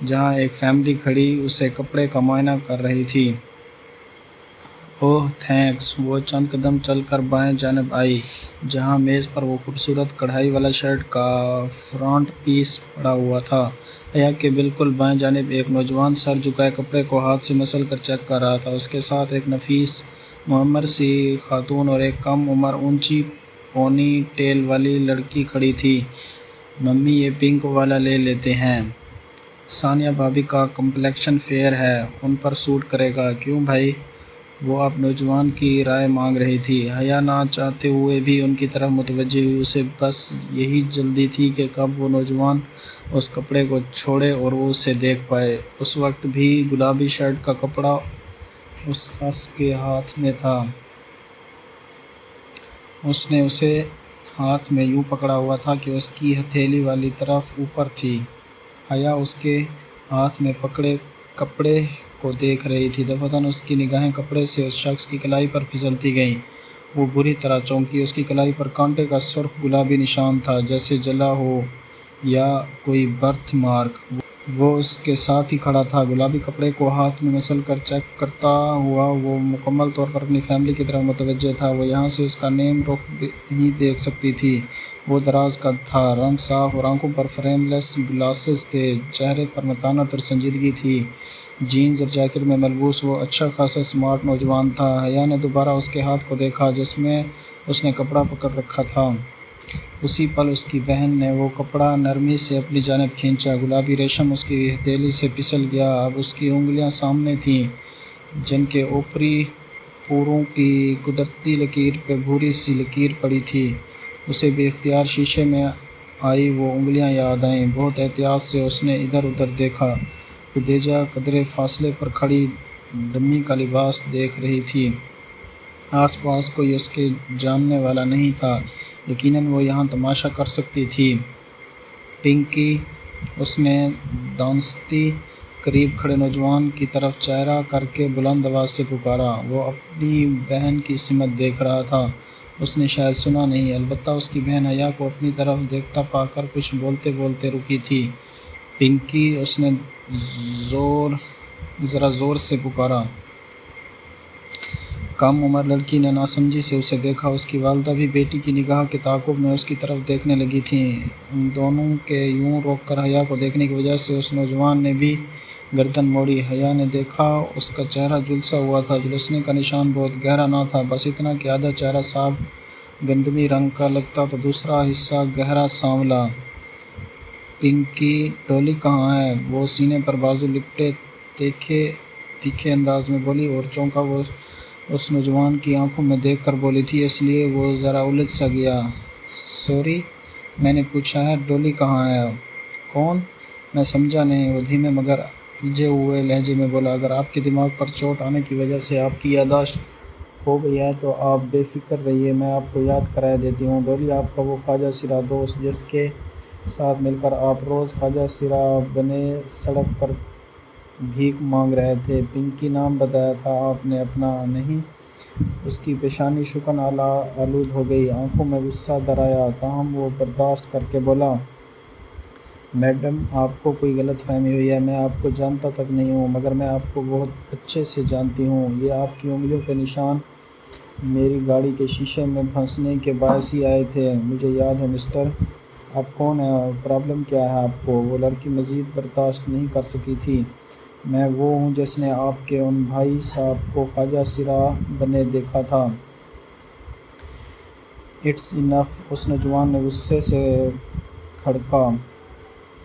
جہاں ایک فیملی کھڑی اسے کپڑے کا معائنہ کر رہی تھی۔ اوہ تھینکس۔ وہ چند قدم چل کر بائیں جانب آئی جہاں میز پر وہ خوبصورت کڑھائی والا شرٹ کا فرنٹ پیس پڑا ہوا تھا۔ حیا کے بالکل بائیں جانب ایک نوجوان سر جھکائے کپڑے کو ہاتھ سے مسل کر چیک کر رہا تھا۔ اس کے ساتھ ایک نفیس معمر سی خاتون اور ایک کم عمر اونچی پونی ٹیل والی لڑکی کھڑی تھی۔ ممی، یہ پنک والا لے لیتے ہیں۔ ثانیہ بھابی کا کمپلیکشن فیئر ہے، ان پر سوٹ کرے گا۔ کیوں بھائی؟ وہ اب نوجوان کی رائے مانگ رہی تھی۔ حیا نہ چاہتے ہوئے بھی ان کی طرف متوجہ ہوئی۔ اسے بس یہی جلدی تھی کہ کب وہ نوجوان اس کپڑے کو چھوڑے اور وہ اسے دیکھ پائے۔ اس وقت بھی گلابی شرٹ کا کپڑا اس شخص کے ہاتھ میں تھا۔ اس نے اسے ہاتھ میں یوں پکڑا ہوا تھا کہ اس کی ہتھیلی والی طرف اوپر تھی۔ حیا اس کے ہاتھ میں پکڑے کپڑے کو دیکھ رہی تھی۔ دفعتاً اس کی نگاہیں کپڑے سے اس شخص کی کلائی پر پھسلتی گئیں۔ وہ بری طرح چونکی۔ اس کی کلائی پر کانٹے کا سرخ گلابی نشان تھا، جیسے جلا ہو یا کوئی برتھ مارک۔ وہ اس کے ساتھ ہی کھڑا تھا، گلابی کپڑے کو ہاتھ میں مسل کر چیک کرتا ہوا۔ وہ مکمل طور پر اپنی فیملی کی طرف متوجہ تھا۔ وہ یہاں سے اس کا نیم رخ ہی دیکھ سکتی تھی۔ وہ دراز قد تھا، رنگ صاف اور آنکھوں پر فریم لیس گلاسز تھے۔ چہرے پر متانت اور سنجیدگی تھی۔ جینز اور جیکٹ میں ملبوس وہ اچھا خاصا سمارٹ نوجوان تھا۔ حیا نے دوبارہ اس کے ہاتھ کو دیکھا جس میں اس نے کپڑا پکڑ رکھا تھا۔ اسی پل اس کی بہن نے وہ کپڑا نرمی سے اپنی جانب کھینچا۔ گلابی ریشم اس کی ہتھیلی سے پھسل گیا۔ اب اس کی انگلیاں سامنے تھیں، جن کے اوپری پوروں کی قدرتی لکیر پہ بھوری سی لکیر پڑی تھی۔ اسے بے اختیار شیشے میں آئی وہ انگلیاں یاد آئیں۔ بہت احتیاط سے اس نے ادھر ادھر دیکھا۔ خدیجہ قدرے فاصلے پر کھڑی ڈمی کا لباس دیکھ رہی تھی۔ آس پاس کوئی اس کے جاننے والا نہیں تھا، یقیناً وہ یہاں تماشا کر سکتی تھی۔ پنکی، اس نے دانستی قریب کھڑے نوجوان کی طرف چہرہ کر کے بلند آواز سے پکارا۔ وہ اپنی بہن کی سمت دیکھ رہا تھا، اس نے شاید سنا نہیں، البتہ اس کی بہن حیا کو اپنی طرف دیکھتا پا کر کچھ بولتے بولتے رکی تھی۔ پنکی، اس نے ذرا زور سے پکارا۔ کم عمر لڑکی نے ناسمجھی سے اسے دیکھا۔ اس کی والدہ بھی بیٹی کی نگاہ کے تعاقب میں اس کی طرف دیکھنے لگی تھیں۔ ان دونوں کے یوں روک کر حیا کو دیکھنے کی وجہ سے اس نوجوان نے بھی گردن موڑی۔ حیا نے دیکھا اس کا چہرہ جھلسا ہوا تھا۔ جھلسنے کا نشان بہت گہرا نہ تھا، بس اتنا کہ آدھا چہرہ صاف گندمی رنگ کا لگتا تو دوسرا حصہ گہرا سانولا۔ پنکی، ڈولی کہاں ہے؟ وہ سینے پر بازو لپٹے تیکھے انداز میں بولی اور چونکا وہ اس نوجوان کی آنکھوں میں دیکھ کر بولی تھی، اس لیے وہ ذرا الجھ سا گیا۔ سوری، میں نے پوچھا ہے ڈولی کہاں ہے؟ کون؟ میں سمجھا نہیں۔ وہ دھیمے مگر الجھے ہوئے لہجے میں بولا۔ اگر آپ کے دماغ پر چوٹ آنے کی وجہ سے آپ کی یادداشت ہو گئی ہے تو آپ بے فکر رہیے، میں آپ کو یاد کرائے دیتی ہوں۔ ڈولی آپ کا وہ خواجہ سرا دوست جس کے ساتھ مل کر آپ روز خواجہ سرا بنے سڑک پر بھیک مانگ رہے تھے۔ پنکی نام بتایا تھا آپ نے اپنا؟ نہیں۔ اس کی پیشانی شکن آلود ہو گئی، آنکھوں میں غصہ در آیا، تاہم وہ برداشت کر کے بولا، میڈم آپ کو کوئی غلط فہمی ہوئی ہے، میں آپ کو جانتا تک نہیں ہوں، مگر میں آپ کو بہت اچھے سے جانتی ہوں۔ یہ آپ کی انگلیوں کے نشان میری گاڑی کے شیشے میں پھنسنے کے باعث ہی آئے تھے، مجھے یاد ہے مسٹر۔ آپ کون ہیں اور پرابلم کیا ہے آپ کو؟ وہ لڑکی مزید برداشت نہیں کر سکی تھی۔ میں وہ ہوں جس نے آپ کے ان بھائی صاحب کو خواجہ سرا بنے دیکھا تھا۔ اٹس انف، اس نوجوان نے غصے سے کھڑکا۔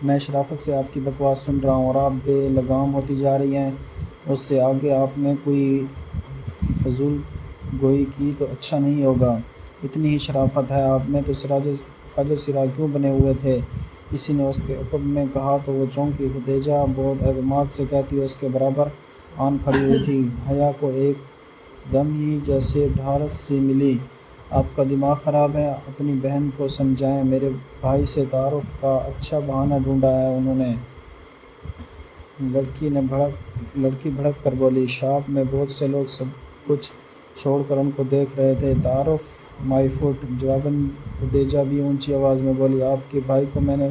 میں شرافت سے آپ کی بکواس سن رہا ہوں اور آپ بے لگام ہوتی جا رہی ہیں۔ اس سے آگے آپ نے کوئی فضول گوئی کی تو اچھا نہیں ہوگا۔ اتنی ہی شرافت ہے آپ میں تو خواجہ سرا کیوں بنے ہوئے تھے؟ کسی نے اس کے عقب میں کہا تو وہ چونکی۔ خدیجہ بہت اعتماد سے کہتی اس کے برابر آن کھڑی ہوئی تھی۔ حیا کو ایک دم ہی جیسے ڈھارس سی ملی۔ آپ کا دماغ خراب ہے، اپنی بہن کو سمجھائیں، میرے بھائی سے تعارف کا اچھا بہانہ ڈھونڈا ہے انہوں نے۔ لڑکی بھڑک کر بولی، شاپ میں بہت سے لوگ سب کچھ چھوڑ کر ان کو دیکھ رہے تھے۔ تعارف مائی فٹ، جواباً خدیجہ بھی اونچی آواز میں بولی، آپ کے بھائی کو میں نے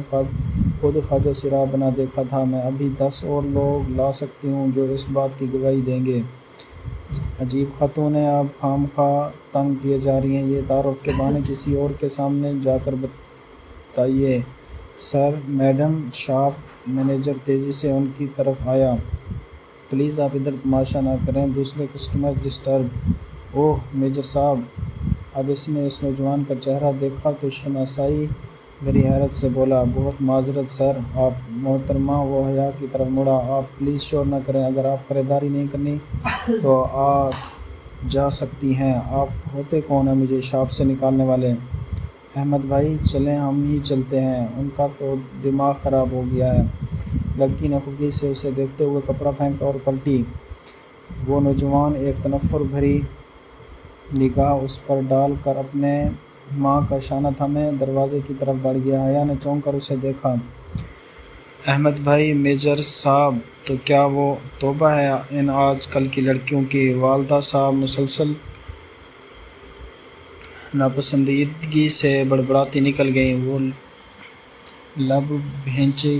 خود خواجہ سراغ بنا دیکھا تھا، میں ابھی 10 اور لوگ لا سکتی ہوں جو اس بات کی گواہی دیں گے۔ عجیب خاتون ہیں آپ، خواہ تنگ کیے جا رہی ہیں، یہ تعارف کے بہانے کسی اور کے سامنے جا کر بتائیے۔ سر، میڈم، شاپ مینیجر تیزی سے ان کی طرف آیا۔ پلیز آپ ادھر تماشا نہ کریں، دوسرے کسٹمرز ڈسٹرب۔ اوہ میجر صاحب! اب اس نے اس نوجوان کا چہرہ دیکھا تو شناسائی بھری حیرت سے بولا، بہت معذرت سر۔ آپ محترمہ وہ حیا کی طرف مڑا، آپ پلیز شور نہ کریں، اگر آپ خریداری نہیں کرنی تو آپ جا سکتی ہیں۔ آپ ہوتے کون ہیں مجھے شاپ سے نکالنے والے؟ احمد بھائی چلیں ہم ہی چلتے ہیں، ان کا تو دماغ خراب ہو گیا ہے۔ لڑکی نے خفگی سے اسے دیکھتے ہوئے کپڑا پھینکا اور پلٹی۔ وہ نوجوان ایک تنفر بھری نگاہ اس پر ڈال کر اپنے ماں کا شانہ تھامے دروازے کی طرف بڑھ گیا۔ حیا نے چونک کر اسے دیکھا۔ احمد بھائی، میجر صاحب تو کیا وہ توبہ ہے ان آج کل کی لڑکیوں کی۔ والدہ صاحب مسلسل ناپسندیدگی سے بڑبڑاتی نکل گئیں۔ وہ لب بھینچے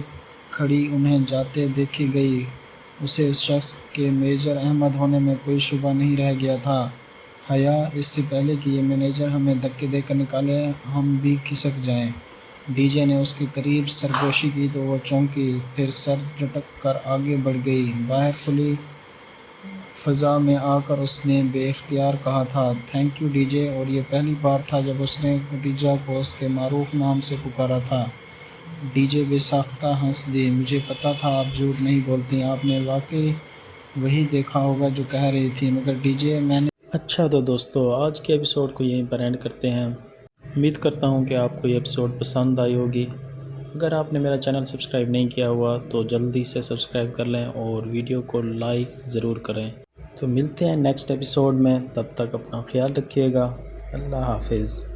کھڑی انہیں جاتے دیکھی گئی۔ اسے اس شخص کے میجر احمد ہونے میں کوئی شبہ نہیں رہ گیا تھا۔ حیا، اس سے پہلے کہ یہ مینیجر ہمیں دھکے دے کر نکالے ہم بھی کھسک جائیں۔ ڈی جے نے اس کے قریب سرگوشی کی تو وہ چونکی، پھر سر جھٹک کر آگے بڑھ گئی۔ باہر کھلی فضا میں آ کر اس نے بے اختیار کہا تھا، تھینک یو ڈی جے، اور یہ پہلی بار تھا جب اس نے خدیجہ کو اس کے معروف نام سے پکارا تھا۔ ڈی جے بے ساختہ ہنس دی، مجھے پتہ تھا آپ جھوٹ نہیں بولتی، آپ نے واقعی وہی دیکھا ہوگا جو کہہ رہی تھی، مگر ڈی جے میں نے… اچھا تو دوستو، آج کے ایپیسوڈ کو یہیں پر اینڈ کرتے ہیں۔ امید کرتا ہوں کہ آپ کو یہ ایپیسوڈ پسند آئی ہوگی۔ اگر آپ نے میرا چینل سبسکرائب نہیں کیا ہوا تو جلدی سے سبسکرائب کر لیں اور ویڈیو کو لائک ضرور کریں۔ تو ملتے ہیں نیکسٹ ایپیسوڈ میں، تب تک اپنا خیال رکھیے گا۔ اللہ حافظ۔